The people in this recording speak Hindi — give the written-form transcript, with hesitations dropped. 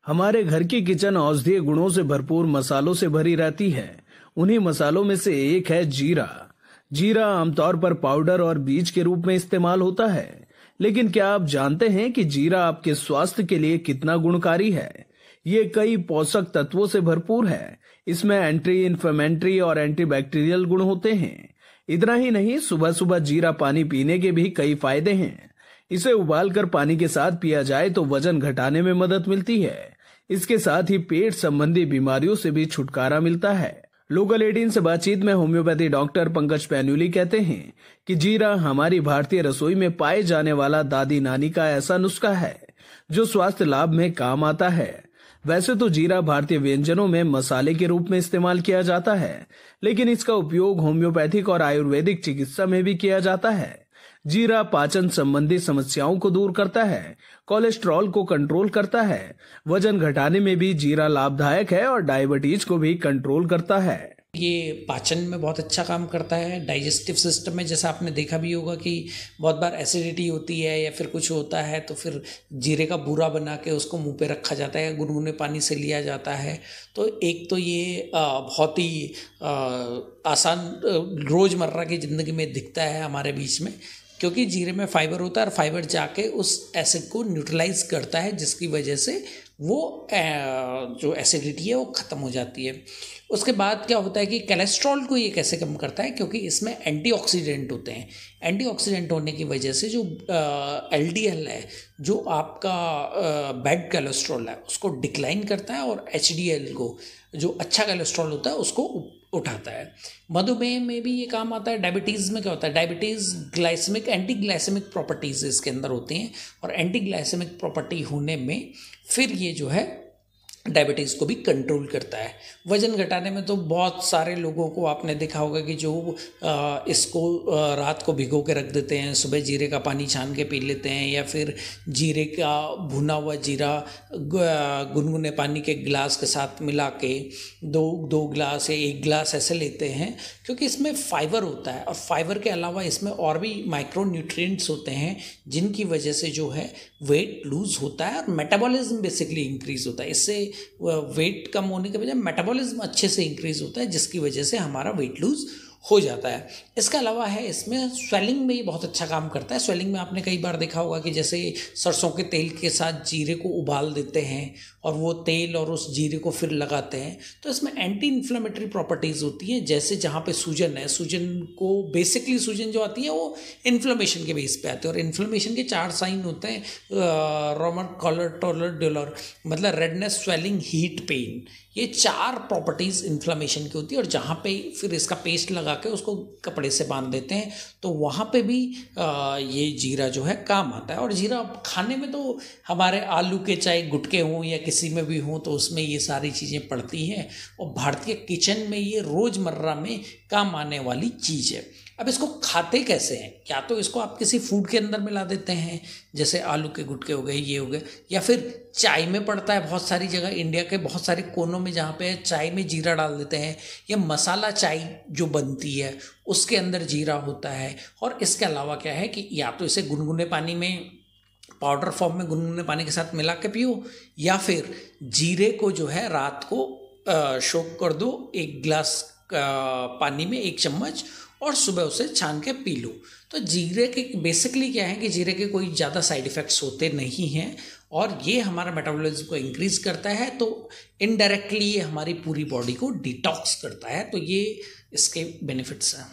हमारे घर की किचन औषधीय गुणों से भरपूर मसालों से भरी रहती है। उन्हीं मसालों में से एक है जीरा। जीरा आमतौर पर पाउडर और बीज के रूप में इस्तेमाल होता है, लेकिन क्या आप जानते हैं कि जीरा आपके स्वास्थ्य के लिए कितना गुणकारी है? ये कई पोषक तत्वों से भरपूर है। इसमें एंटी इन्फ्लेमेटरी और एंटीबैक्टीरियल गुण होते हैं। इतना ही नहीं, सुबह सुबह जीरा पानी पीने के भी कई फायदे हैं। इसे उबालकर पानी के साथ पिया जाए तो वजन घटाने में मदद मिलती है। इसके साथ ही पेट संबंधी बीमारियों से भी छुटकारा मिलता है। लोकल 18 से बातचीत में होम्योपैथी डॉक्टर पंकज पैन्यूली कहते हैं कि जीरा हमारी भारतीय रसोई में पाए जाने वाला दादी नानी का ऐसा नुस्खा है जो स्वास्थ्य लाभ में काम आता है। वैसे तो जीरा भारतीय व्यंजनों में मसाले के रूप में इस्तेमाल किया जाता है, लेकिन इसका उपयोग होम्योपैथिक और आयुर्वेदिक चिकित्सा में भी किया जाता है। जीरा पाचन संबंधी समस्याओं को दूर करता है, कोलेस्ट्रॉल को कंट्रोल करता है, वजन घटाने में भी जीरा लाभदायक है और डायबिटीज को भी कंट्रोल करता है। ये पाचन में बहुत अच्छा काम करता है, डाइजेस्टिव सिस्टम में। जैसा आपने देखा भी होगा कि बहुत बार एसिडिटी होती है या फिर कुछ होता है तो फिर जीरे का बूरा बना के उसको मुंह पे रखा जाता है, गुनगुने पानी से लिया जाता है। तो एक तो ये बहुत ही आसान रोज़मर्रा की ज़िंदगी में दिखता है हमारे बीच में, क्योंकि जीरे में फाइबर होता है और फाइबर जाके उस एसिड को न्यूट्रलाइज करता है, जिसकी वजह से वो जो एसिडिटी है वो ख़त्म हो जाती है। उसके बाद क्या होता है कि कोलेस्ट्रॉल को ये कैसे कम करता है, क्योंकि इसमें एंटीऑक्सीडेंट होते हैं। एंटीऑक्सीडेंट होने की वजह से जो एलडीएल है, जो आपका बैड कोलेस्ट्रॉल है, उसको डिक्लाइन करता है और एचडीएल को, जो अच्छा कोलेस्ट्रॉल होता है, उसको उठाता है। मधुमेह में भी ये काम आता है। डायबिटीज़ में क्या होता है, diabetes glycemic anti glycemic properties इसके अंदर होती हैं, और एंटी ग्लाइसेमिक प्रॉपर्टी होने में फिर ये जो है डायबिटीज़ को भी कंट्रोल करता है। वज़न घटाने में तो बहुत सारे लोगों को आपने देखा होगा कि जो इसको रात को भिगो के रख देते हैं, सुबह जीरे का पानी छान के पी लेते हैं, या फिर जीरे का भुना हुआ जीरा गुनगुने पानी के गिलास के साथ मिला के दो गिलास या एक गिलास ऐसे लेते हैं, क्योंकि इसमें फाइबर होता है। और फाइबर के अलावा इसमें और भी माइक्रो न्यूट्रिएंट्स होते हैं, जिनकी वजह से जो है वेट लूज़ होता है और मेटाबॉलिज्म बेसिकली इंक्रीज होता है। इससे वेट कम होने के बजाय मेटाबॉलिज्म अच्छे से इंक्रीज होता है, जिसकी वजह से हमारा वेट लूज हो जाता है। इसके अलावा है, इसमें स्वेलिंग में ये बहुत अच्छा काम करता है। स्वेलिंग में आपने कई बार देखा होगा कि जैसे सरसों के तेल के साथ जीरे को उबाल देते हैं और वो तेल और उस जीरे को फिर लगाते हैं, तो इसमें एंटी इन्फ्लेमेटरी प्रॉपर्टीज़ होती हैं। जैसे जहाँ पे सूजन है, सूजन को बेसिकली सूजन जो आती है वो इन्फ्लेमेशन के बेस पे आती है, और इन्फ्लेमेशन के 4 साइन होते हैं, रोमर, कॉलर, टॉलर, डोलर, मतलब रेडनेस, स्वेलिंग, हीट, पेन। ये 4 प्रॉपर्टीज़ इन्फ्लेमेशन की होती है, और जहाँ पे फिर इसका पेस्ट लगा के उसको कपड़े से बांध देते हैं, तो वहाँ पे भी ये जीरा जो है काम आता है। और जीरा खाने में तो हमारे आलू के चाहे गुटके हों या किसी में भी हों, तो उसमें ये सारी चीज़ें पड़ती हैं, और भारतीय किचन में ये रोज़मर्रा में काम आने वाली चीज़ है। अब इसको खाते कैसे हैं? क्या तो इसको आप किसी फूड के अंदर मिला देते हैं, जैसे आलू के गुटके हो गए, ये हो गए, या फिर चाय में पड़ता है। बहुत सारी जगह इंडिया के बहुत सारे कोनों में जहाँ पे चाय में जीरा डाल देते हैं, या मसाला चाय जो बनती है उसके अंदर जीरा होता है। और इसके अलावा क्या है कि या तो इसे गुनगुने पानी में, पाउडर फॉर्म में गुनगुने पानी के साथ मिला के पियो, या फिर जीरे को जो है रात को सोक कर दो 1 गिलास पानी में 1 चम्मच, और सुबह उसे छान के पी लो। तो जीरे के बेसिकली क्या है कि जीरे के कोई ज़्यादा साइड इफ़ेक्ट्स होते नहीं हैं, और ये हमारा मेटाबॉलिज्म को इंक्रीज़ करता है, तो इनडायरेक्टली ये हमारी पूरी बॉडी को डिटॉक्स करता है। तो ये इसके बेनिफिट्स हैं।